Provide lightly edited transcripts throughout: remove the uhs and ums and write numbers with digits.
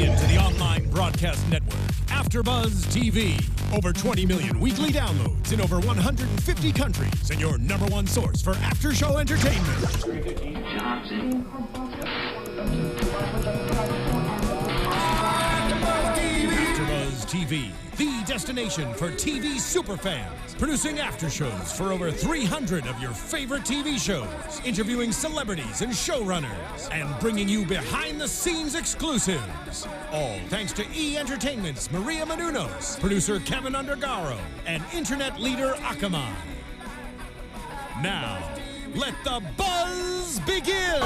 into the online broadcast network, AFTERBUZZ TV. Over 20 million weekly downloads in over 150 countries, and your number one source for after-show entertainment. AFTERBUZZ TV, the destination for TV superfans. Producing aftershows for over 300 of your favorite TV shows, interviewing celebrities and showrunners, and bringing you behind-the-scenes exclusives. All thanks to E! Entertainment's Maria Menounos, producer Kevin Undergaro, and internet leader Akamai. Now, let the buzz begin!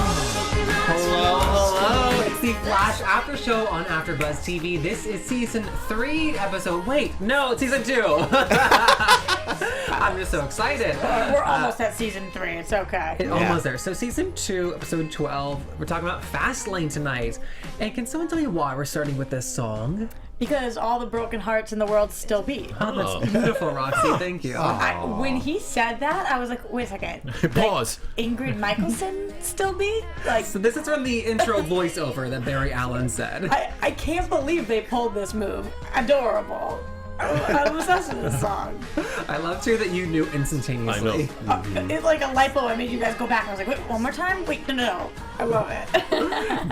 Hello. It's the Flash After Show on AfterBuzz TV. This is season 3, episode. Wait, no, it's season 2. I'm just so excited. We're almost at season 3. It's okay. Almost there. So season 2, episode 12. We're talking about Fastlane tonight. And can someone tell me why we're starting with this song? Because all the broken hearts in the world still beat. Oh, that's beautiful, Roxy. Thank you. When he said that, I was like, wait a second. Pause. Like, Ingrid Michaelson still beat? Like, So this is from the intro voiceover that Barry Allen said. I can't believe they pulled this move. Adorable. I'm obsessed with this song. I love too that you knew instantaneously. I know. It's like a lipo. I made you guys go back. I was like, wait, one more time? Wait, no. I love it.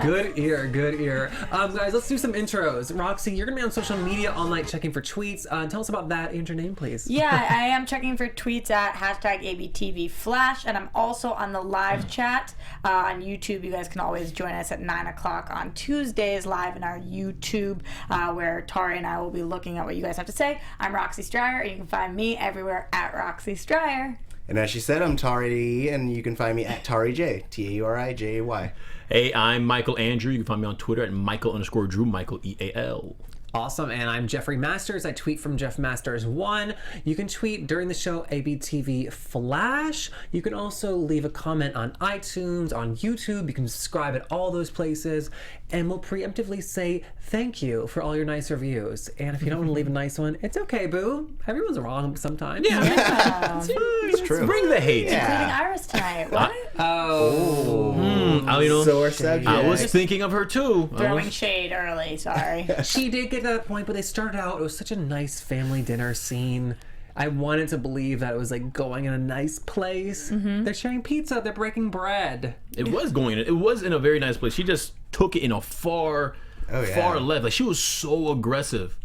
Good ear, good ear. Guys, let's do some intros. Roxy, you're going to be on social media all night checking for tweets. Tell us about that and your name, please. Yeah, I am checking for tweets at #ABTVFlash, and I'm also on the live chat on YouTube. You guys can always join us at 9 o'clock on Tuesdays live in our YouTube, where Tauri and I will be looking at what you guys have to say. I'm Roxy Striar, and you can find me everywhere at Roxy Striar. And as she said, I'm Tauri, and you can find me at Tauri J, TAURIJAY. Hey, I'm Michael Andrew. You can find me on Twitter at Michael_Drew, Michael EAL. Awesome, and I'm Jeffrey Masters. I tweet from Jeff Masters 1. You can tweet during the show ABTV Flash. You can also leave a comment on iTunes, on YouTube. You can subscribe at all those places, and we'll preemptively say thank you for all your nice reviews. And if you don't want to leave a nice one, it's okay, boo. Everyone's wrong sometimes. Yeah. It's true. Bring the hate. Including Iris tonight. What? Sore subject. I was thinking of her too. Throwing shade early, sorry. She did get to that point, but they started out, it was such a nice family dinner scene. I wanted to believe that it was like going in a nice place. Mm-hmm. They're sharing pizza, they're breaking bread. It was in a very nice place. She just took it in a far left. Like, she was so aggressive.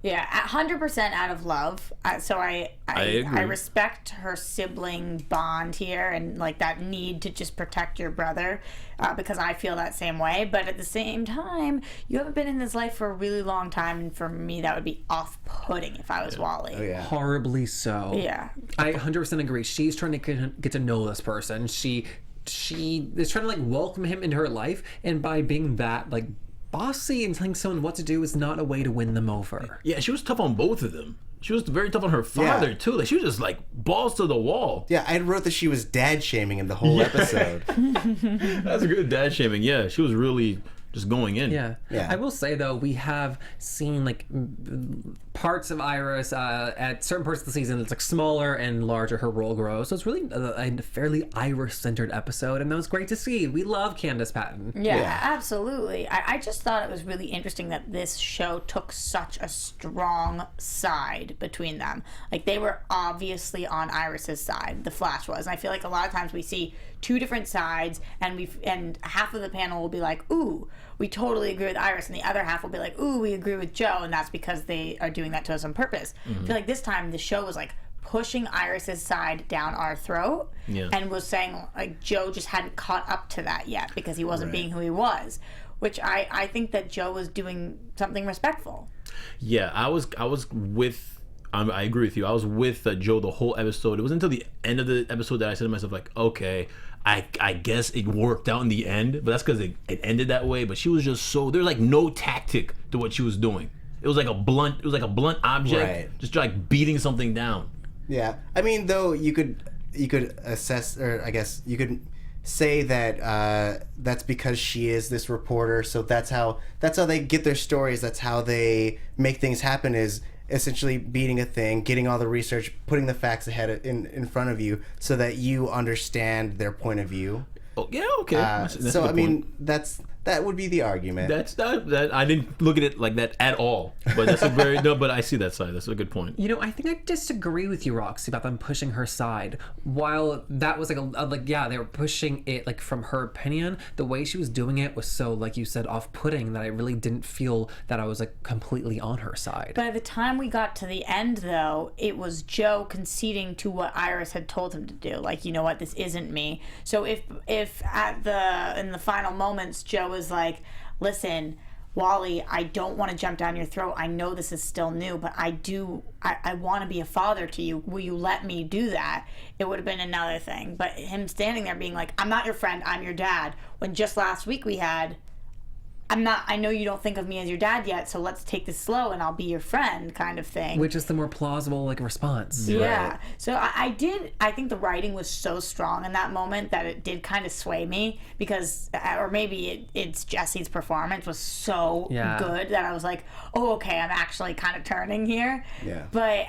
Yeah, 100% out of love. So I agree. respect her sibling bond here and like that need to just protect your brother, because I feel that same way. But at the same time, you haven't been in this life for a really long time, and for me, that would be off-putting if I was Wally. Oh, yeah. Horribly so. Yeah. I 100% agree. She's trying to get to know this person. She is trying to like welcome him into her life, and by being that like bossy and telling someone what to do is not a way to win them over. Yeah, she was tough on both of them. She was very tough on her father too. Like, she was just like balls to the wall. Yeah, I wrote that she was dad shaming in the whole episode. That's a good dad shaming. Yeah, she was really just going in. Yeah. I will say though, we have seen like parts of Iris at certain parts of the season. It's like smaller and larger. Her role grows, so it's really a fairly Iris-centered episode, and that was great to see. We love Candace Patton. Yeah, absolutely. I just thought it was really interesting that this show took such a strong side between them. Like, they were obviously on Iris's side. The Flash was. And I feel like a lot of times we see two different sides, and half of the panel will be like, ooh, we totally agree with Iris, and the other half will be like, ooh, we agree with Joe, and that's because they are doing that to us on purpose. Mm-hmm. I feel like this time the show was like pushing Iris's side down our throat, and was saying like Joe just hadn't caught up to that yet because he wasn't being who he was, which I think that Joe was doing something respectful. Yeah, I agree with you. I was with Joe the whole episode. It wasn't until the end of the episode that I said to myself, like, okay, I guess it worked out in the end, but that's because it ended that way. But she was just there's like no tactic to what she was doing. It was like a blunt object, just like beating something down. Yeah, I mean, though, you could assess, or I guess you could say that that's because she is this reporter. So that's how they get their stories. That's how they make things happen. Is essentially beating a thing, getting all the research, putting the facts ahead in front of you so that you understand their point of view. Oh, yeah, okay. That's so I mean, that's that would be the argument. That's not that I didn't look at it like that at all. But that's a very no. But I see that side. That's a good point. You know, I think I disagree with you, Roxy, about them pushing her side. While that was yeah, they were pushing it like from her opinion. The way she was doing it was so, like you said, off-putting that I really didn't feel that I was like completely on her side. By the time we got to the end, though, it was Joe conceding to what Iris had told him to do. Like, you know what, this isn't me. So if in the final moments, Joe was like, listen, Wally, I don't want to jump down your throat. I know this is still new, but I want to be a father to you. Will you let me do that? It would have been another thing. But him standing there being like, I'm not your friend, I'm your dad. When just last week we had, I know you don't think of me as your dad yet, so let's take this slow and I'll be your friend kind of thing. Which is the more plausible like response. Yeah. Right. So I think the writing was so strong in that moment that it did kind of sway me because, or maybe it's Jesse's performance was so good that I was like, oh, okay, I'm actually kind of turning here. Yeah. But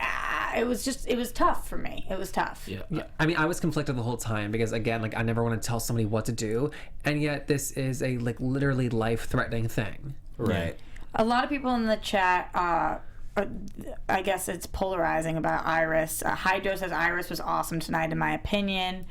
it was tough for me. It was tough. Yeah. I mean, I was conflicted the whole time because, again, like I never want to tell somebody what to do, and yet this is a like literally life-threatening thing. Right. A lot of people in the chat, I guess it's polarizing about Iris. Hydro says Iris was awesome tonight, in my opinion.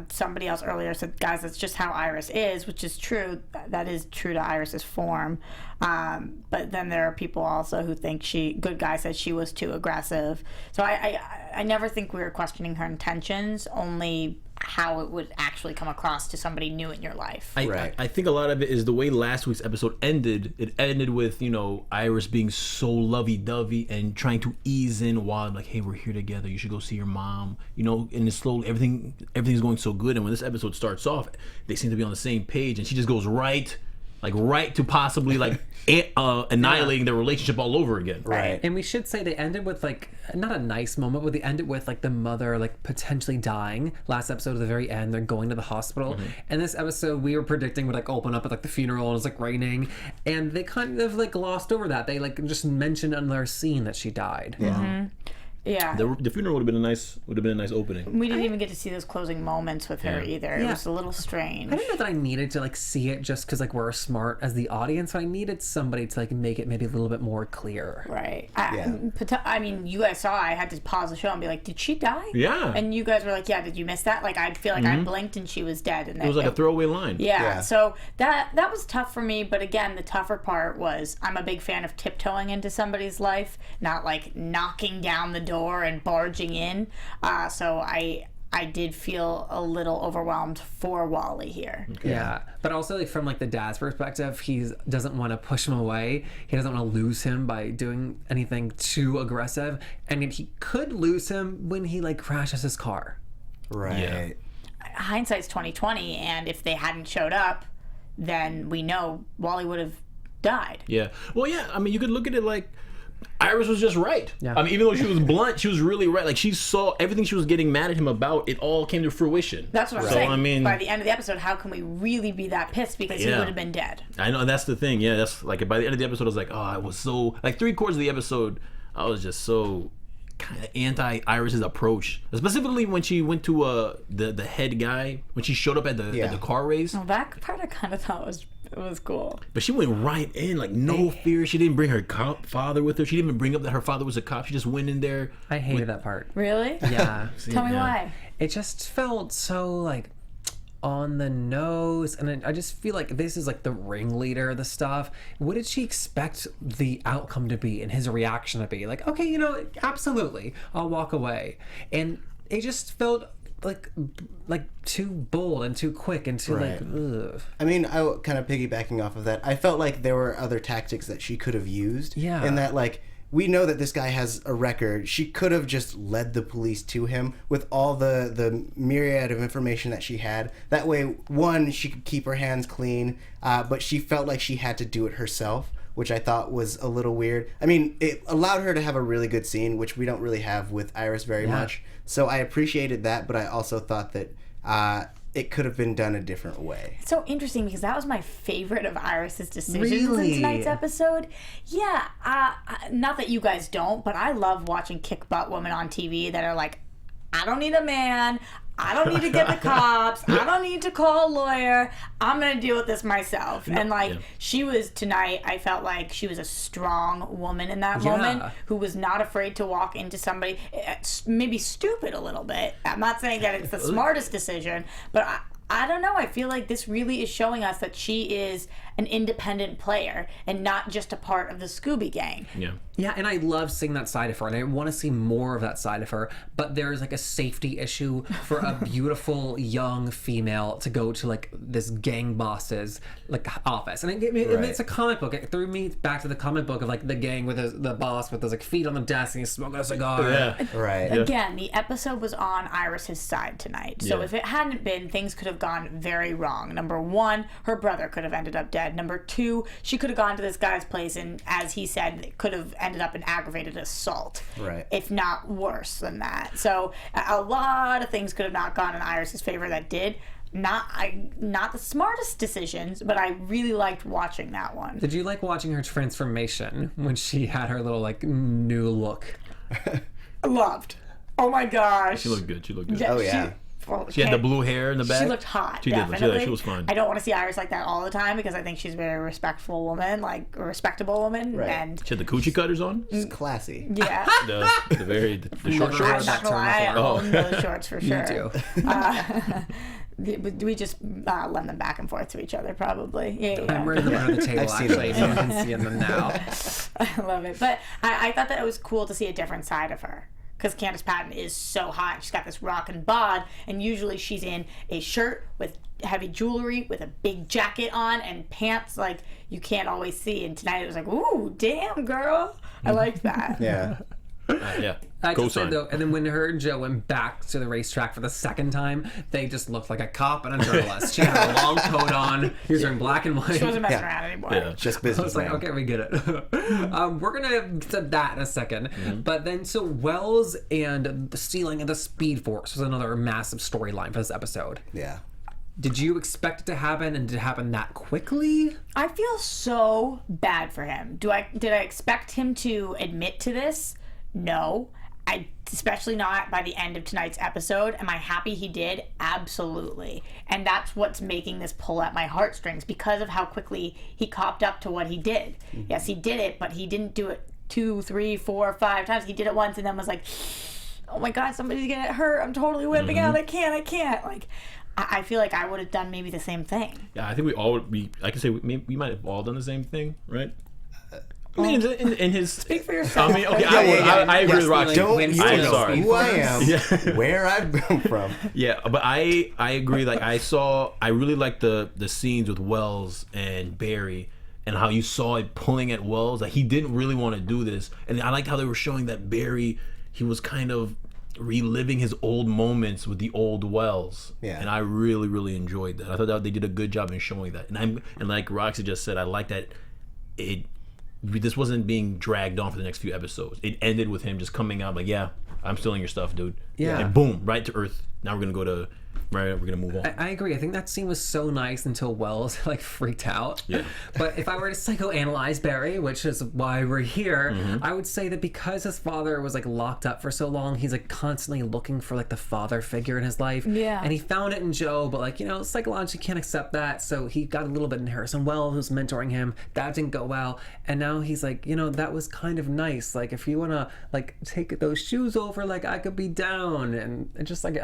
Somebody else earlier said, guys, that's just how Iris is, which is true. That is true to Iris's form. But then there are people also who think good guy said she was too aggressive. So I never think we were questioning her intentions, only how it would actually come across to somebody new in your life. I think a lot of it is the way last week's episode ended. It ended with, Iris being so lovey-dovey and trying to ease in while like, hey, we're here together. You should go see your mom. And it's slowly, everything's going so good. And when this episode starts off, they seem to be on the same page. And she just goes right to possibly annihilating their relationship all over again. Right. And we should say they ended with like not a nice moment, but they ended with like the mother like potentially dying. Last episode at the very end, they're going to the hospital. And this episode we were predicting would like open up at like the funeral and it's like raining, and they kind of like glossed over that. They like just mentioned on their scene that she died. Yeah. Yeah. The funeral would have been a nice opening. We didn't even get to see those closing moments with her either. It was a little strange. I don't know that I needed to like see it just because like we're smart as the audience. I needed somebody to like make it maybe a little bit more clear. Right. I mean, you guys saw I had to pause the show and be like, did she die? Yeah. And you guys were like, yeah, did you miss that? Like, I feel like I blinked and she was dead. And it was like a throwaway line. Yeah. So that was tough for me. But again, the tougher part was I'm a big fan of tiptoeing into somebody's life, not like knocking down the door and barging in. So I did feel a little overwhelmed for Wally here. Okay. Yeah, but also like from like the dad's perspective, he doesn't want to push him away. He doesn't want to lose him by doing anything too aggressive, and he could lose him when he like crashes his car. Right. Yeah. Hindsight's 20/20, and if they hadn't showed up, then we know Wally would have died. Yeah. Well, yeah. I mean, you could look at it like Iris was just right. Yeah. I mean, even though she was blunt, she was really right. Like, she saw everything she was getting mad at him about. It all came to fruition. That's what I'm So, saying. I mean, by the end of the episode, how can we really be that pissed? Because he would have been dead. I know, that's the thing. Yeah, that's like by the end of the episode, I was like, oh, I was so like 3/4 of the episode, I was just so kind of anti Iris's approach, specifically when she went to the head guy when she showed up at the car race. Well, that part I kind of thought was cool. But she went right in, like no fear. She didn't bring her cop father with her. She didn't even bring up that her father was a cop. She just went in there. I hated that part. Really? Yeah. Tell me why. It just felt so like on the nose, and I just feel like this is like the ringleader of the stuff. What did she expect the outcome to be and his reaction to be? Like, okay, absolutely, I'll walk away. And it just felt like too bold and too quick and too like ugh. I mean, I kind of piggybacking off of that, I felt like there were other tactics that she could have used. Yeah. In that, like, we know that this guy has a record. She could have just led the police to him with all the myriad of information that she had. That way, one, she could keep her hands clean, but she felt like she had to do it herself, which I thought was a little weird. I mean, it allowed her to have a really good scene, which we don't really have with Iris very much. So I appreciated that, but I also thought that it could have been done a different way. It's so interesting because that was my favorite of Iris's decisions Really? in tonight's episode. Yeah, not that you guys don't, but I love watching kick butt women on TV that are like, I don't need a man. I don't need to get the cops. I don't need to call a lawyer. I'm going to deal with this myself. And she was tonight, I felt like she was a strong woman in that moment who was not afraid to walk into somebody, maybe stupid a little bit. I'm not saying that it's the smartest decision, but I don't know. I feel like this really is showing us that she is an independent player and not just a part of the Scooby Gang. Yeah. Yeah, and I love seeing that side of her, and I want to see more of that side of her, but there's like a safety issue for a beautiful young female to go to like this gang boss's like office. And it's a comic book. It threw me back to the comic book of like the gang with the boss with his like feet on the desk and he's smoking a cigar. Yeah. Right. Again, the episode was on Iris's side tonight. So if it hadn't been, things could have gone very wrong. Number one, her brother could have ended up dead. Number two, she could have gone to this guy's place and, as he said, it could have ended up in aggravated assault. Right. If not worse than that. So a lot of things could have not gone in Iris's favor that did. Not the smartest decisions, but I really liked watching that one. Did you like watching her transformation when she had her little like new look? Loved. Oh my gosh. She looked good. Oh, yeah. She had the blue hair in the back. She looked hot. She definitely. did. She was fun. I don't want to see Iris like that all the time because I think she's a very respectful woman, like a respectable woman. Right. And She had the coochie cutters on. It's classy. yeah. The short I'm shorts. not gonna lie, I Oh. own those shorts for sure. Me too. We just lend them back and forth to each other, probably. Yeah. I'm wearing them under the table, I've seen actually. them. You can see them now. I love it. But I thought that it was cool to see a different side of her. Because Candace Patton is so hot. She's got this rockin' bod, and usually she's in a shirt with heavy jewelry, with a big jacket on, and pants like you can't always see. And tonight it was like, ooh, damn, girl. I liked that. Yeah. Yeah. I just Co-sign. said though, and then when her and Joe went back to the racetrack for the second time, they just looked like a cop and a journalist. She had a long coat on. He was wearing black and white. She wasn't messing Yeah. around anymore. Yeah. Just I business. was like, okay, we get it. We're gonna get to that in a second. But then, so Wells and the stealing of the Speed Force was another massive storyline for this episode. Yeah. Did you expect it to happen, and did it happen that quickly? I feel so bad for him. Did I expect him to admit to this? No. Especially not by the end of tonight's episode. Am I happy he did? Absolutely. And that's what's making this pull at my heartstrings because of how quickly he copped up to what he did. Yes, he did it, but he didn't do it 2, 3, 4, 5 times. He did it once and then was like, oh my God, somebody's getting hurt. I'm totally whipping out. I can't. Like, I feel like I would have done maybe the same thing. Yeah, I think we all would be. I can say we might have all done the same thing, right? I mean, in his. Speak for yourself. I mean, okay, Yeah. I agree with Yes, Roxy. like, Don't when you he I'm was know sorry. who I am, Yeah. where I've come from. Yeah, but I agree. Like I really like the scenes with Wells and Barry and how you saw it pulling at Wells. Like he didn't really want to do this, and I liked how they were showing that Barry, he was kind of reliving his old moments with the old Wells. Yeah. And I really, really enjoyed that. I thought that they did a good job in showing that. And like Roxy just said, I like that this wasn't being dragged on for the next few episodes. It ended with him just coming out like, yeah, I'm stealing your stuff, dude. Yeah. And boom, right to Earth. Now we're gonna move on. I agree. I think that scene was so nice until Wells like freaked out. Yeah. But if I were to psychoanalyze Barry, which is why we're here, I would say that because his father was like locked up for so long, he's like constantly looking for like the father figure in his life. Yeah. And he found it in Joe, but like, psychologically can't accept that. So he got a little bit in Harrison Wells, who's mentoring him. That didn't go well. And now he's like, that was kind of nice. Like if you want to like take those shoes over, like I could be down. And just like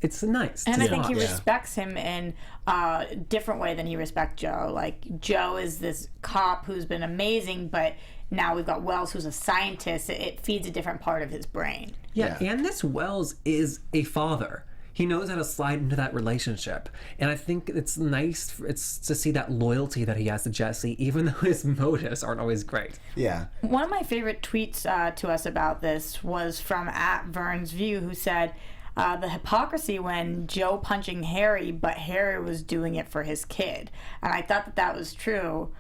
it's nice. And to I think he watch. respects him in a different way than he respects Joe. Like, Joe is this cop who's been amazing, but now we've got Wells who's a scientist. It feeds a different part of his brain. Yeah, Yeah. and this Wells is a father. He knows how to slide into that relationship. And I think it's nice to see that loyalty that he has to Jesse, even though his motives aren't always great. Yeah. One of my favorite tweets to us about this was from @VernsView, who said, the hypocrisy when Joe punching Harry, but Harry was doing it for his kid. And I thought that was true.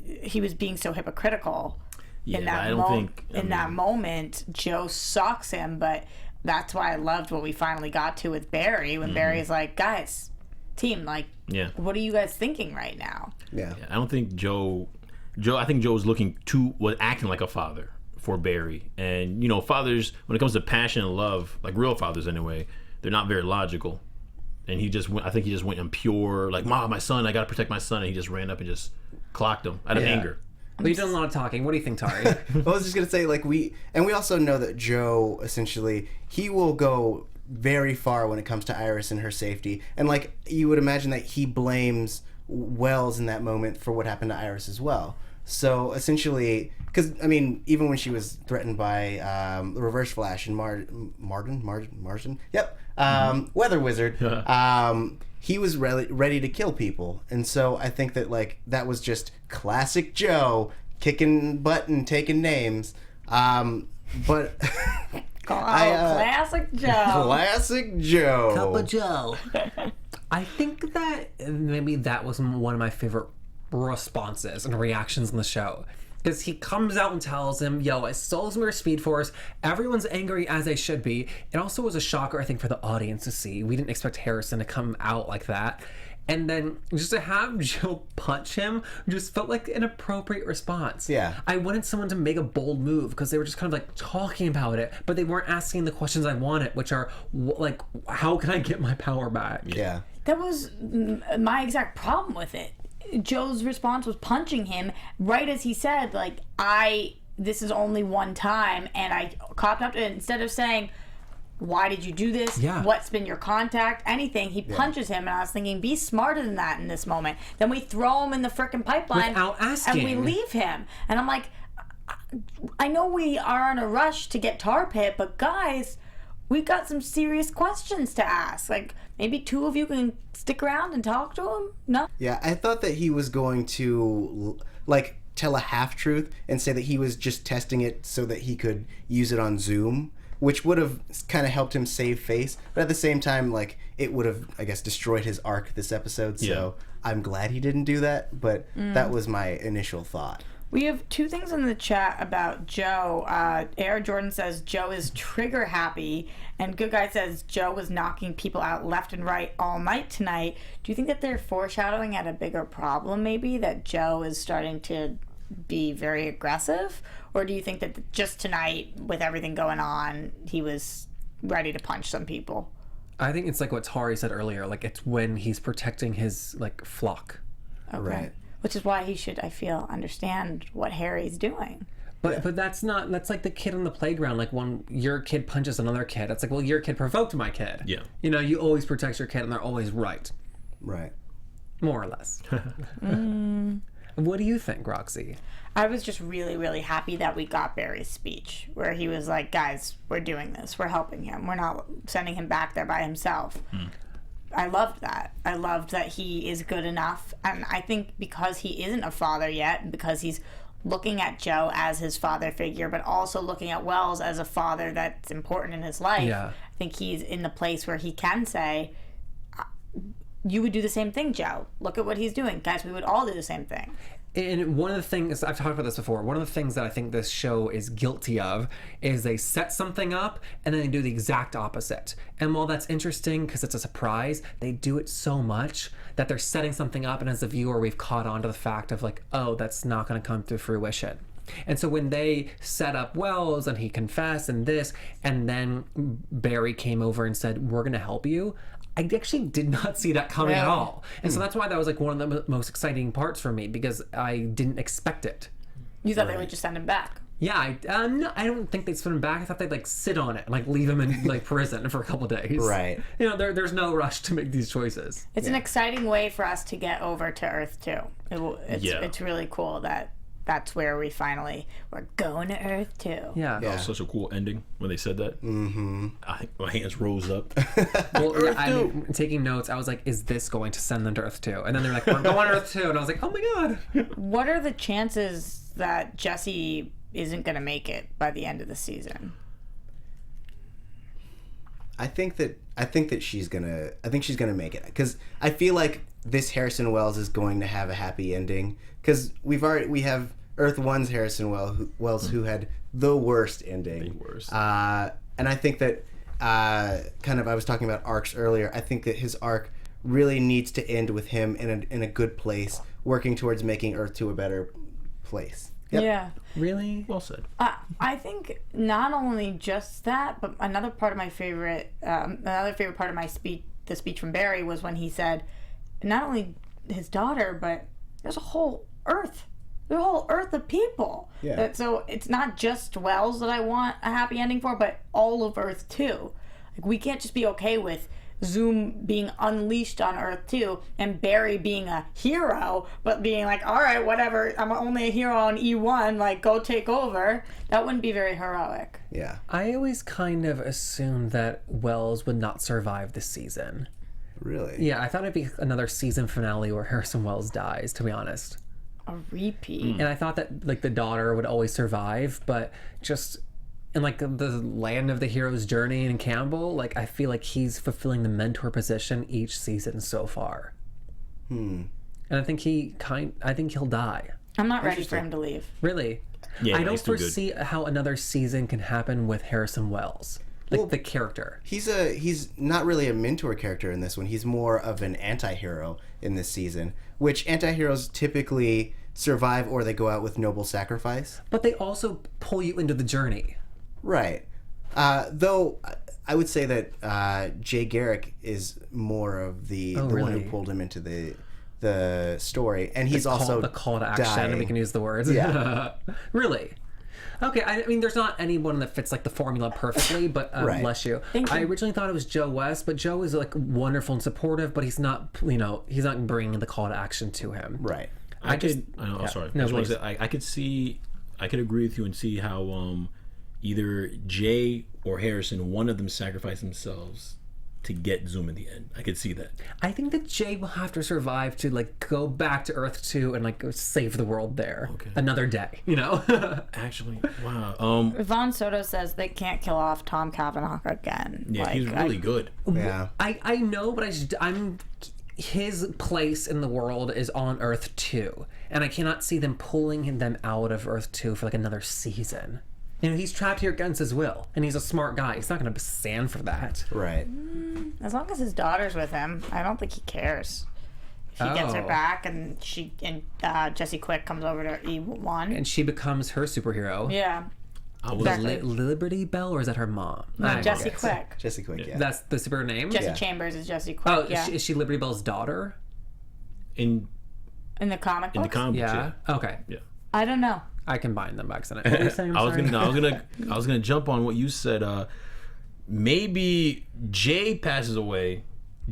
He was being so hypocritical. In that moment, Joe sucks him, but that's why I loved what we finally got to with Barry, when Barry's like, guys, team, like, what are you guys thinking right now? Yeah. I don't think Joe. I think Joe was acting like a father for Barry. And, you know, fathers, when it comes to passion and love, like real fathers anyway, they're not very logical. And I think he just went in pure, like, Mom, my son, I got to protect my son. And he just ran up and just clocked him out of anger. But you've done a lot of talking. What do you think, Tauri? I was just going to say, like, we also know that Joe, essentially, he will go very far when it comes to Iris and her safety. And, like, you would imagine that he blames Wells in that moment for what happened to Iris as well. So, essentially, because, I mean, even when she was threatened by the Reverse Flash and Marsden? Yep. Weather Wizard. He was ready to kill people. And so I think that, like, that was just classic Joe, kicking butt and taking names. But... classic Joe. Classic Joe. Cup of Joe. I think that maybe that was one of my favorite responses and reactions in the show. Because he comes out and tells him, yo, I stole some of your Speed Force. Everyone's angry as they should be. It also was a shocker, I think, for the audience to see. We didn't expect Harrison to come out like that. And then just to have Joe punch him just felt like an appropriate response. Yeah. I wanted someone to make a bold move because they were just kind of like talking about it, but they weren't asking the questions I wanted, which are like, how can I get my power back? Yeah. That was my exact problem with it. Joe's response was punching him right as he said, like, this is only one time, and I copped up to it. Instead of saying, why did you do this? Yeah. What's been your contact? Anything. He punches him, and I was thinking, be smarter than that in this moment. Then we throw him in the frickin' pipeline Without asking. and we leave him. And I'm like, I know we are in a rush to get Tar Pit, but guys, we've got some serious questions to ask. Like, maybe two of you can stick around and talk to him? No? Yeah, I thought that he was going to, like, tell a half-truth and say that he was just testing it so that he could use it on Zoom, which would have kind of helped him save face. But at the same time, like, it would have, I guess, destroyed his arc this episode. So I'm glad he didn't do that, but that was my initial thought. We have two things in the chat about Joe. Air Jordan says Joe is trigger happy, and Good Guy says Joe was knocking people out left and right all night tonight. Do you think that they're foreshadowing at a bigger problem, maybe, that Joe is starting to be very aggressive? Or do you think that just tonight, with everything going on, he was ready to punch some people? I think it's like what Tauri said earlier, like it's when he's protecting his like flock. Okay. Right. Which is why he should, I feel, understand what Harry's doing. But that's like the kid on the playground. Like when your kid punches another kid, it's like, well, your kid provoked my kid. Yeah. You know, you always protect your kid and they're always right. Right. More or less. What do you think, Roxy? I was just really, really happy that we got Barry's speech where he was like, guys, we're doing this. We're helping him. We're not sending him back there by himself. I loved that. I loved that he is good enough. And I think because he isn't a father yet, because he's looking at Joe as his father figure, but also looking at Wells as a father that's important in his life, I think he's in the place where he can say, you would do the same thing, Joe. Look at what he's doing. Guys, we would all do the same thing. And one of the things, I've talked about this before, one of the things that I think this show is guilty of is they set something up and then they do the exact opposite. And while that's interesting because it's a surprise, they do it so much that they're setting something up, and as a viewer, we've caught on to the fact of like, oh, that's not going to come to fruition. And so when they set up Wells and he confessed and this, and then Barry came over and said, we're going to help you, I actually did not see that coming at all. And so that's why that was like one of the most exciting parts for me, because I didn't expect it. You thought they would just send him back. Yeah, no, I don't think they'd send him back. I thought they'd like sit on it and like leave him in like prison for a couple days. Right. You know, there's no rush to make these choices. It's an exciting way for us to get over to Earth too. It's really cool that that's where we're going to Earth too. Yeah. That was such a cool ending when they said that. Mm-hmm. My hands rose up. Well, I mean, taking notes, I was like, is this going to send them to Earth 2? And then they're like, we're going to Earth 2. And I was like, oh my God. What are the chances that Jessie isn't going to make it by the end of the season? I think that she's gonna make it, because I feel like this Harrison Wells is going to have a happy ending, because we have Earth 1's Harrison Wells who had the worst ending. The worst. And I think that I was talking about arcs earlier. I think that his arc really needs to end with him in a good place, working towards making Earth 2 a better place. Yep. Yeah. Really? Well said. I think not only just that, but another part of my favorite, the speech from Barry was when he said, not only his daughter, but there's a whole Earth. There's a whole Earth of people. Yeah. So it's not just Wells that I want a happy ending for, but all of Earth too. Like, we can't just be okay with Zoom being unleashed on Earth too, and Barry being a hero, but being like, all right, whatever, I'm only a hero on E1, like, go take over. That wouldn't be very heroic. Yeah. I always kind of assumed that Wells would not survive this season. Really? Yeah, I thought it'd be another season finale where Harrison Wells dies, to be honest. A repeat. And I thought that, like, the daughter would always survive, but just in, like, the land of the hero's journey in Campbell, like, I feel like he's fulfilling the mentor position each season so far. And I think he'll die. I'm not ready for him to leave. Really? Yeah, I don't he's too good. foresee how another season can happen with Harrison Wells. Like, the character. He's not really a mentor character in this one. He's more of an anti-hero in this season, which anti-heroes typically survive or they go out with noble sacrifice. But they also pull you into the journey. Right. Though I would say that Jay Garrick is more of the one really? who pulled him into the story, and he's also the call to action, dying. and we can use the words. Yeah. Really? Okay, I mean, there's not anyone that fits, like, the formula perfectly, but Right. bless you. Thank you. I originally thought it was Joe West, but Joe is, like, wonderful and supportive, but he's not, he's not bringing the call to action to him. Right. Sorry. No, I just want to say, I could agree with you and see how either Jay or Harrison, one of them sacrificed themselves to get Zoom in the end. I could see that. I think that Jay will have to survive to, like, go back to Earth 2 and, like, go save the world there. Okay. Another day, Actually, wow. Yvonne Soto says they can't kill off Tom Cavanaugh again. Yeah, he's really good. Yeah. I know, but his place in the world is on Earth 2, and I cannot see them pulling them out of Earth 2 for, like, another season. He's trapped here against his will, and he's a smart guy. He's not going to stand for that. Right. As long as his daughter's with him, I don't think he cares. If he gets her Oh. back and Jesse Quick comes over to E1. And she becomes her superhero. Yeah. I was Exactly. Liberty Bell, or is that her mom? No, Jesse Quick. Jesse Quick, yeah. That's the super name? Jesse Yeah. Chambers is Jesse Quick. Oh, yeah. is she Liberty Bell's daughter? in In the comic the books? comics. Yeah. Okay. Yeah. I don't know. I combined them by accident. What were you saying? I'm I was sorry. gonna jump on what you said. Maybe Jay passes away,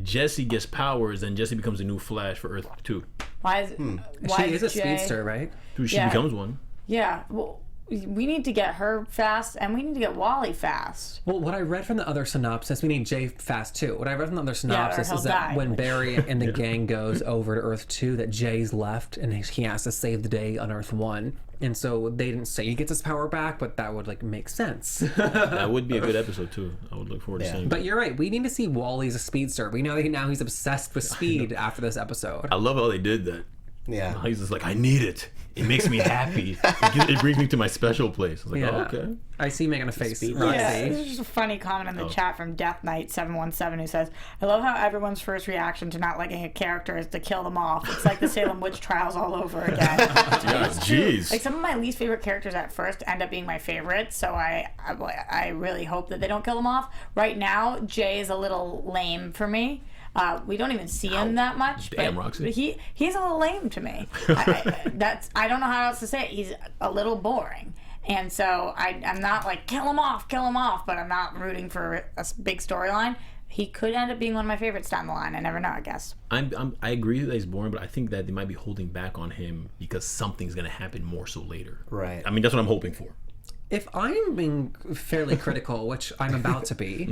Jesse gets powers, and Jesse becomes a new Flash for Earth 2. Why is why She is a Jay- speedster, right? She Yeah. becomes one. Yeah. Well, we need to get her fast, and we need to get Wally fast. Well, what I read from the other synopsis, we need Jay fast too. What I read from the other synopsis he'll is that die. when Barry and the gang goes over to Earth 2, that Jay's left and he has to save the day on Earth 1. And so they didn't say he gets his power back, but that would, like, make sense. That would be a good episode too. I would look forward to seeing. But you're right. We need to see Wally as a speedster. We know that now he's obsessed with speed after this episode. I love how they did that. Yeah. He's just like, I need it. It makes me happy. It brings me to my special place. I was like, Yeah. oh, okay. I see making a face. Speed. Roxy. Yeah, this is just a funny comment in the chat from Death Knight 717 who says, I love how everyone's first reaction to not liking a character is to kill them off. It's like the Salem witch trials all over again. Yeah, jeez. Like, some of my least favorite characters at first end up being my favorites, so I really hope that they don't kill them off. Right now, Jay is a little lame for me. We don't even see him that much. Damn, but Roxy. He's a little lame to me. I don't know how else to say it. He's a little boring. And so I'm not like, kill him off, but I'm not rooting for a big storyline. He could end up being one of my favorites down the line. I never know, I guess. I agree that he's boring, but I think that they might be holding back on him because something's going to happen more so later. Right. I mean, that's what I'm hoping for. If I'm being fairly critical, which I'm about to be,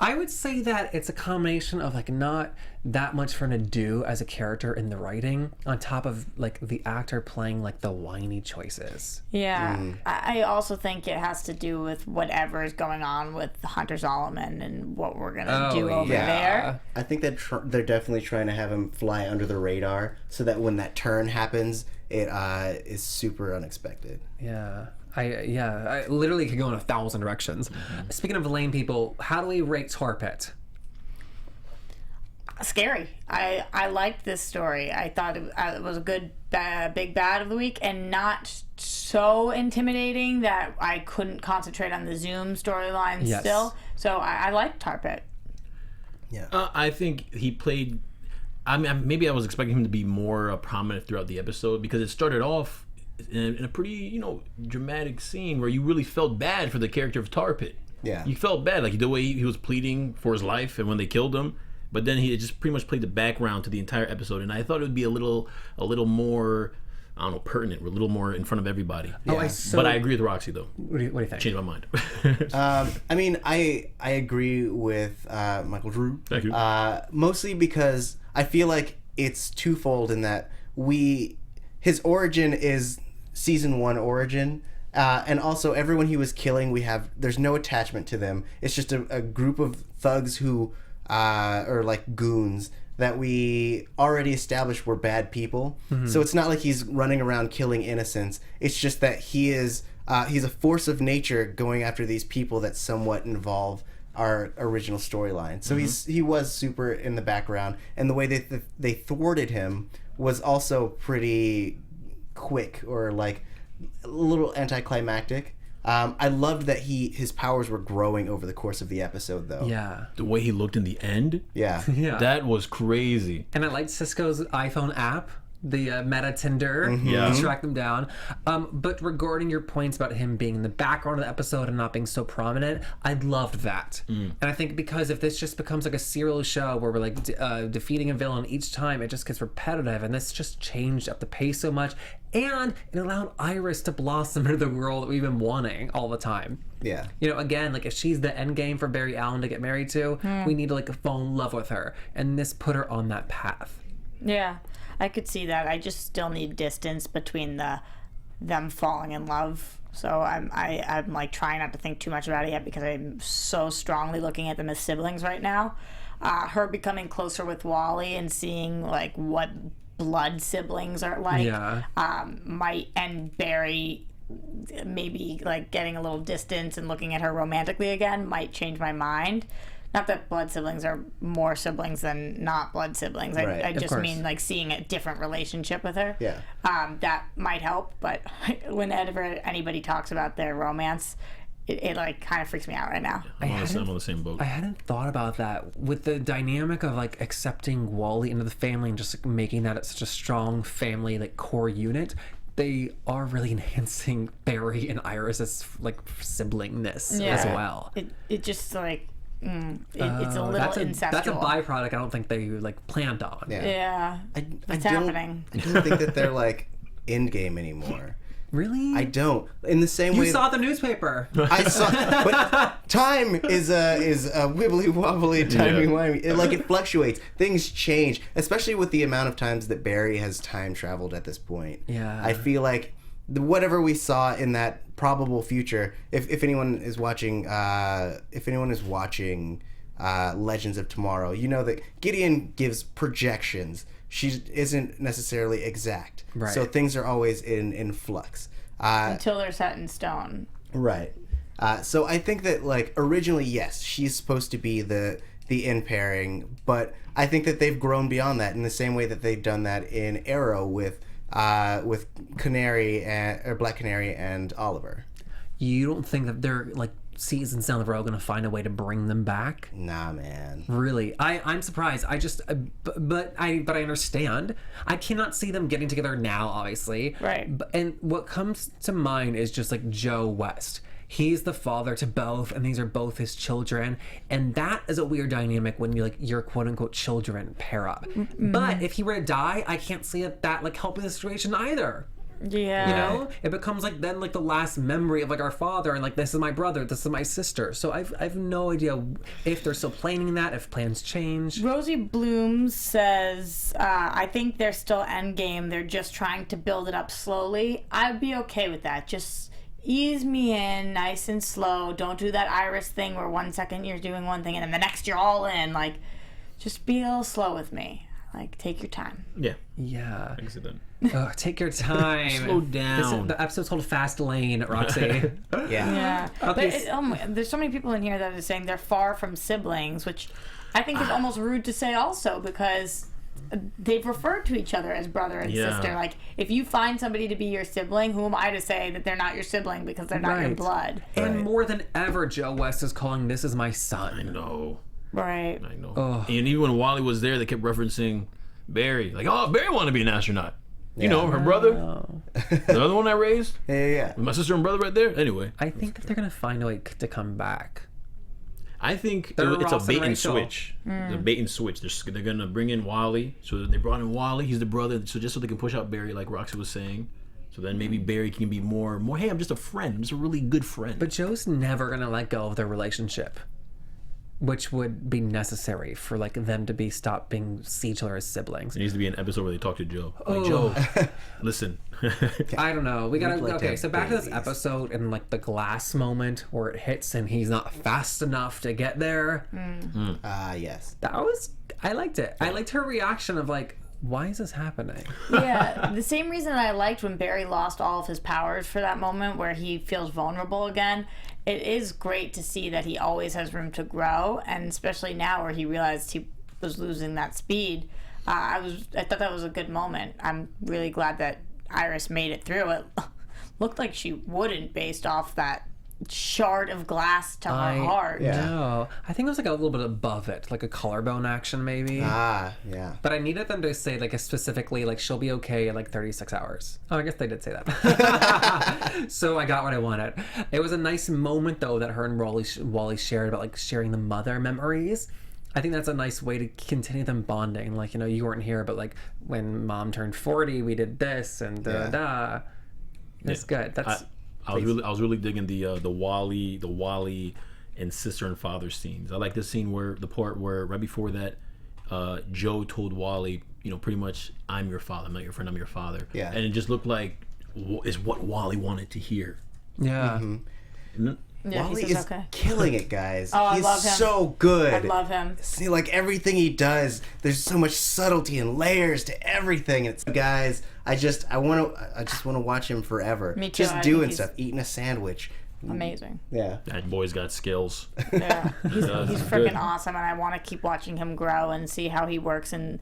I would say that it's a combination of, like, not that much for him to do as a character in the writing, on top of, like, the actor playing, like, the whiny choices. Yeah. I also think it has to do with whatever is going on with Hunter Zolomon and what we're going to do over there. I think that they're definitely trying to have him fly under the radar so that when that turn happens, it is super unexpected. Yeah. I literally could go in 1,000 directions. Speaking of lame people, how do we rate Tar Pit? scary. I liked this story. I thought it was a good big bad of the week, and not so intimidating that I couldn't concentrate on the Zoom storyline still. So I liked Tar Pit. Yeah. I think he played. I mean, maybe I was expecting him to be more prominent throughout the episode, because it started off in a pretty, dramatic scene where you really felt bad for the character of Tar Pit. Yeah. You felt bad, like the way he was pleading for his life, and when they killed him. But then he just pretty much played the background to the entire episode, and I thought it would be a little more, I don't know, pertinent, or a little more in front of everybody. Yeah. But I agree with Roxy though. What do you think? Changed my mind. I mean, I agree with Micheal Drew. Thank you. Mostly because I feel like it's twofold in that his origin is season 1 origin, and also everyone he was killing, there's no attachment to them. It's just a group of thugs who or like goons that we already established were bad people. Mm-hmm. So it's not like he's running around killing innocents. It's just that he's a force of nature going after these people that somewhat involve our original storyline. So he was super in the background, and the way they thwarted him was also pretty quick, or like a little anticlimactic. I loved that his powers were growing over the course of the episode, though. Yeah. The way he looked in the end, Yeah. Yeah. that was crazy. And I liked Cisco's iPhone app, the Meta Tinder, Yeah. to track them down. But regarding your points about him being in the background of the episode and not being so prominent, I loved that. And I think because if this just becomes like a serial show where we're like defeating a villain each time, it just gets repetitive, and this just changed up the pace so much. And it allowed Iris to blossom into the girl that we've been wanting all the time. Yeah. Again, like if she's the end game for Barry Allen to get married to, we need to like fall in love with her. And this put her on that path. Yeah, I could see that. I just still need distance between them falling in love. So I'm like trying not to think too much about it yet, because I'm so strongly looking at them as siblings right now. Her becoming closer with Wally and seeing like what blood siblings are like, and Barry maybe like getting a little distance and looking at her romantically again might change my mind. Not that blood siblings are more siblings than not blood siblings. Right. I just mean like seeing a different relationship with her. Yeah. That might help, but whenever anybody talks about their romance, it like kind of freaks me out right now. I'm on the same boat. I hadn't thought about that with the dynamic of like accepting Wally into the family and just like making that such a strong family like core unit. They are really enhancing Barry and Iris's like siblingness as well. It just like it's a little incestual. That's a byproduct I don't think they like planned on. Yeah. It's happening. I don't think that they're like endgame anymore. Really? I don't. In the same way, You saw the newspaper. I saw, but time is a wibbly wobbly, timey wimey. It fluctuates. Things change, especially with the amount of times that Barry has time traveled at this point. Yeah. I feel like whatever we saw in that probable future, if anyone is watching, Legends of Tomorrow, you know that Gideon gives projections. She isn't necessarily exact. Right. So things are always in flux. Until they're set in stone. Right. So I think that like originally, yes, she's supposed to be the end pairing, but I think that they've grown beyond that in the same way that they've done that in Arrow with Canary or Black Canary and Oliver. You don't think that they're like seasons down the road going to find a way to bring them back? Nah, man. Really, I'm surprised. But I understand. I cannot see them getting together now, obviously. Right. And what comes to mind is just like Joe West. He's the father to both, and these are both his children, and that is a weird dynamic when you like your quote unquote children pair up. But if he were to die, I can't see that like helping the situation either. Yeah. It becomes like then like the last memory of like our father, and like this is my brother, this is my sister. So I've no idea if they're still planning that, if plans change. Rosie Bloom says, I think they're still endgame. They're just trying to build it up slowly. I'd be okay with that. Just ease me in nice and slow. Don't do that Iris thing where 1 second you're doing one thing and then the next you're all in. Like, just be a little slow with me. Like, take your time. Yeah. Yeah. I can see that. Take your time. Slow down. The episode's called Fast Lane, Roxy. Yeah. Yeah. Okay. But there's so many people in here that are saying they're far from siblings, which I think it's almost rude to say also because they've referred to each other as brother and sister. Like, if you find somebody to be your sibling, who am I to say that they're not your sibling because they're not your blood? And more than ever, Joe West is calling this is my son. I know. Right. I know. And even when Wally was there, they kept referencing Barry. Like, oh, Barry wanted to be an astronaut. You know, her brother. The other one I raised. Yeah. My sister and brother right there. Anyway. I think that they're going to find a way to come back. I think it's a bait and switch. It's a bait and switch. They're gonna bring in Wally. So they brought in Wally. He's the brother. So just so they can push out Barry, like Roxy was saying. So then maybe Barry can be more. Hey, I'm just a friend. I'm just a really good friend. But Joe's never gonna let go of their relationship, which would be necessary for like them to stop being see each other as siblings. There needs to be an episode where they talk to Joe. Like, Joe, listen. I don't know. We gotta so back to this episode and like the glass moment where it hits and he's not fast enough to get there. Yes. I liked it. I liked her reaction of like, why is this happening? Yeah, the same reason I liked when Barry lost all of his powers for that moment where he feels vulnerable again. It is great to see that he always has room to grow, and especially now where he realized he was losing that speed. I thought that was a good moment. I'm really glad that Iris made it through. It looked like she wouldn't based off that shard of glass to her heart. No, I think it was like a little bit above it, like a collarbone action maybe. Yeah. But I needed them to say like specifically like she'll be okay in like 36 hours. Oh, I guess they did say that. So I got what I wanted. It was a nice moment though that her and Wally shared about like sharing the mother memories. I think that's a nice way to continue them bonding. Like, you know, you weren't here, but like when mom turned 40, we did this and da. That's good. I was really digging the Wally and sister and father scenes. I like the scene where the part where right before that, Joe told Wally, you know, pretty much, I'm your father, I'm not your friend, I'm your father. Yeah. And it just looked like is what Wally wanted to hear. Yeah. Yeah, Wally is is killing it, guys. Oh, He's I love him. so good. I love him. See, like everything he does, there's so much subtlety and layers to everything. It's guys, I just want to watch him forever. Me too. Just doing stuff, eating a sandwich. Amazing. Yeah. That boy's got skills. Yeah, he's freaking awesome, and I want to keep watching him grow and see how he works and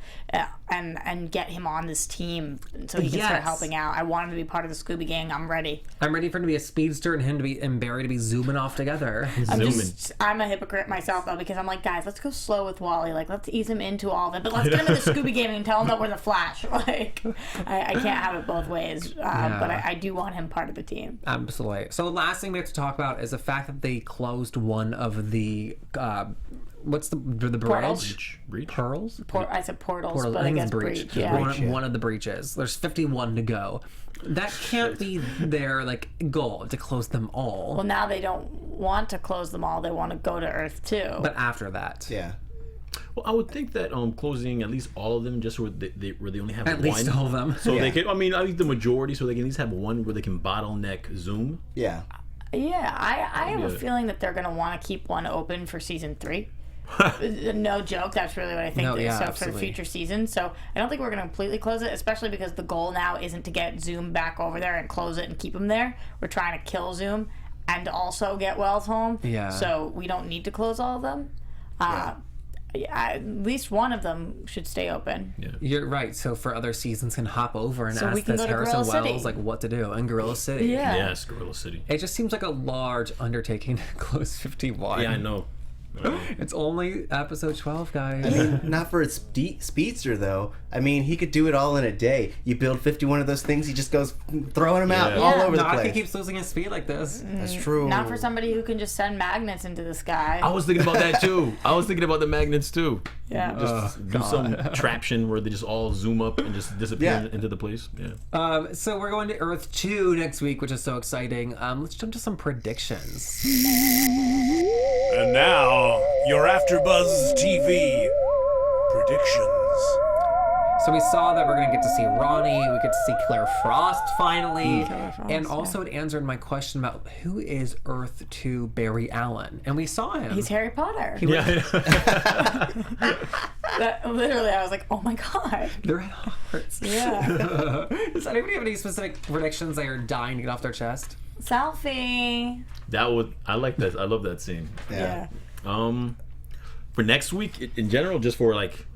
get him on this team so he can start helping out. I want him to be part of the Scooby Gang. I'm ready. I'm ready for him to be a speedster and him to be and Barry to be zooming off together. I'm a hypocrite myself though because I'm like, guys, let's go slow with Wally. Like, let's ease him into all of it, but let's get him in the Scooby Gang and tell him that we're the Flash. Like, I can't have it both ways. But I do want him part of the team. Absolutely. So the last thing we have to talk about is the fact that they closed one of the what's the bridge? Breach? Pearls? I said portals, but I I think guess it's breach. Yeah. One of the breaches. There's 51 to go. That can't be their like goal to close them all. Well, now they don't want to close them all. They want to go to Earth too. But after that, Yeah. Well, I would think that closing at least all of them, just where they only have at one. least all of them. So they can. I mean, at least the majority, so they can at least have one where they can bottleneck Zoom. Yeah. Yeah, I have a feeling that they're going to want to keep one open for season 3. No joke, that's really what I think. For future seasons. So I don't think we're going to completely close it, especially because the goal now isn't to get Zoom back over there and close it and keep him there. We're trying to kill Zoom and also get Wells home. Yeah. So we don't need to close all of them. At least one of them should stay open. Yeah. You're right. So for other seasons, can hop over and So we ask can this go to Harrison Gorilla Wells City. like what to do in Gorilla City. Yeah. Yes, Gorilla City. It just seems like a large undertaking to close 51. Yeah, I know. It's only episode 12, guys. I mean, not for a speedster though. I mean, he could do it all in a day. You build 51 of those things, he just goes throwing them out all over the place. Not if he keeps losing his speed like this. That's true. Not for somebody who can just send magnets into the sky. I was thinking about that too. I was thinking about the magnets too. Yeah. Just do some traption where they just all zoom up and just disappear into the place. Yeah. So we're going to Earth 2 next week, which is so exciting. Let's jump to some predictions. And now, your AFTERBUZZ TV predictions. So we saw that we're going to get to see Ronnie, we get to see Claire Frost finally, and also it answered my question about who is Earth 2 Barry Allen, and we saw him. He's Harry Potter. Yeah. Literally, I was like, oh my god. They're at Hogwarts. Yeah. Does anybody have any specific predictions they are dying to get off their chest? Selfie. I like that. I love that scene. Yeah. For next week, in general, just for like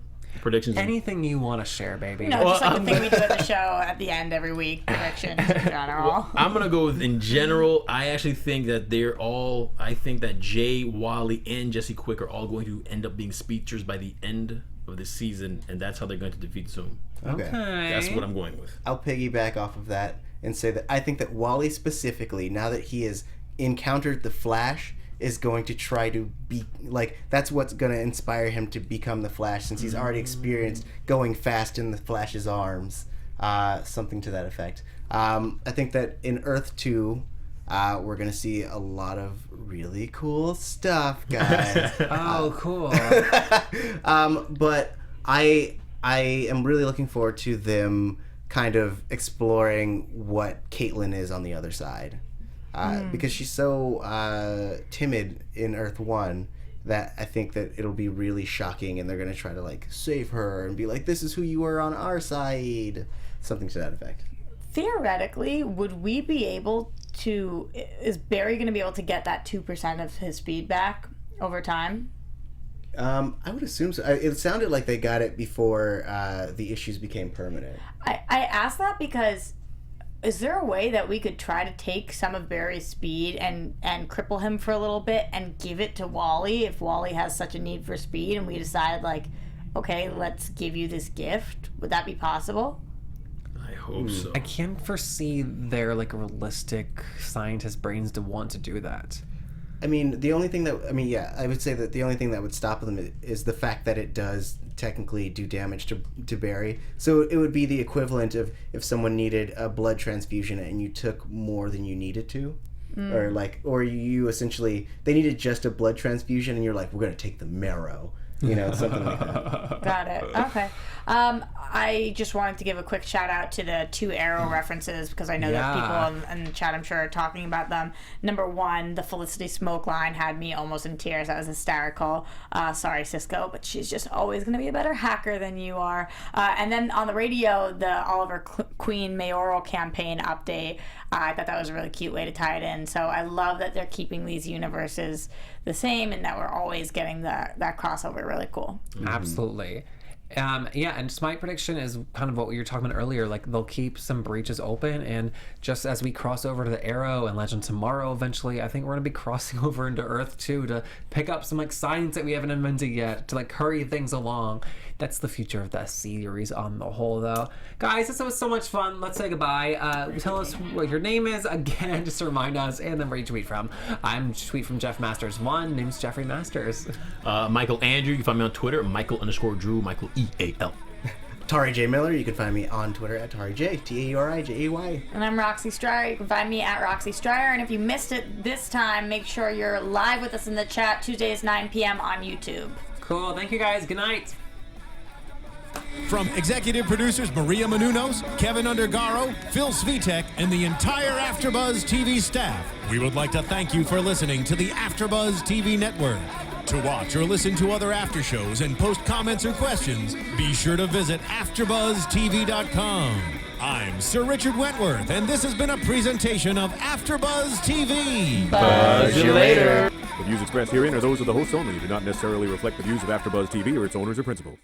predictions. Anything you want to share, baby. No, just like the thing we do at the show at the end every week, predictions in general. Well, I'm gonna go with in general. I actually think that they're all. I think that Jay, Wally, and Jesse Quick are all going to end up being speedsters by the end of the season, and that's how they're going to defeat Zoom. Okay. That's what I'm going with. I'll piggyback off of that and say that I think that Wally specifically, now that he has encountered the Flash, is going to try to be like, that's what's going to inspire him to become the Flash, since he's already experienced going fast in the Flash's arms. Something to that effect. I think that in Earth 2, we're going to see a lot of really cool stuff, guys. Oh, cool. But I am really looking forward to them kind of exploring what Caitlin is on the other side. Because she's so timid in Earth 1 that I think that it'll be really shocking, and they're going to try to like save her and be like, this is who you are on our side. Something to that effect. Theoretically, would we be able to... Is Barry going to be able to get that 2% of his speed back over time? I would assume so. It sounded like they got it before the issues became permanent. I asked that because... Is there a way that we could try to take some of Barry's speed and cripple him for a little bit and give it to Wally if Wally has such a need for speed and we decide, like, okay, let's give you this gift? Would that be possible? I hope so. I can't foresee their like realistic scientist brains to want to do that. I mean, the only thing that... I mean, yeah, I would say that the only thing that would stop them is the fact that it does technically do damage to Barry. So it would be the equivalent of if someone needed a blood transfusion and you took more than you needed to. Or you essentially... They needed just a blood transfusion and you're like, we're going to take the marrow. You know, something like that. Got it. Okay. I just wanted to give a quick shout out to the 2 Arrow references because I know that people in the chat, I'm sure, are talking about them. Number 1, the Felicity Smoke line had me almost in tears. That was hysterical. Sorry, Cisco, but she's just always going to be a better hacker than you are. And then on the radio, the Oliver Queen mayoral campaign update. I thought that was a really cute way to tie it in. So I love that they're keeping these universes the same and that we're always getting that crossover. Really cool. Absolutely. Yeah, and just my prediction is kind of what you were talking about earlier. Like, they'll keep some breaches open, and just as we cross over to the Arrow and Legend Tomorrow eventually, I think we're going to be crossing over into Earth 2 to pick up some, like, science that we haven't invented yet, to, like, hurry things along. That's the future of the series on the whole, though. Guys, this was so much fun. Let's say goodbye. Tell us what your name is, again, just to remind us, and then where you tweet from. I'm tweet from Jeff Masters 1. Name's Jeffrey Masters. Michael Andrew, you can find me on Twitter, Michael_Drew, Michael EAL. Tauri J. Miller, you can find me on Twitter at Tauri J, TAURIJAY. And I'm Roxy Striar. You can find me at Roxy Striar. And if you missed it this time, make sure you're live with us in the chat Tuesdays 9 p.m. on YouTube. Cool. Thank you, guys. Good night. From executive producers Maria Menounos, Kevin Undergaro, Phil Svitek, and the entire AfterBuzz TV staff, we would like to thank you for listening to the AfterBuzz TV network. To watch or listen to other after shows and post comments or questions, be sure to visit AfterBuzzTV.com. I'm Sir Richard Wentworth, and this has been a presentation of AfterBuzz TV. Buzz you later. The views expressed herein are those of the hosts only and do not necessarily reflect the views of AfterBuzz TV or its owners or principals.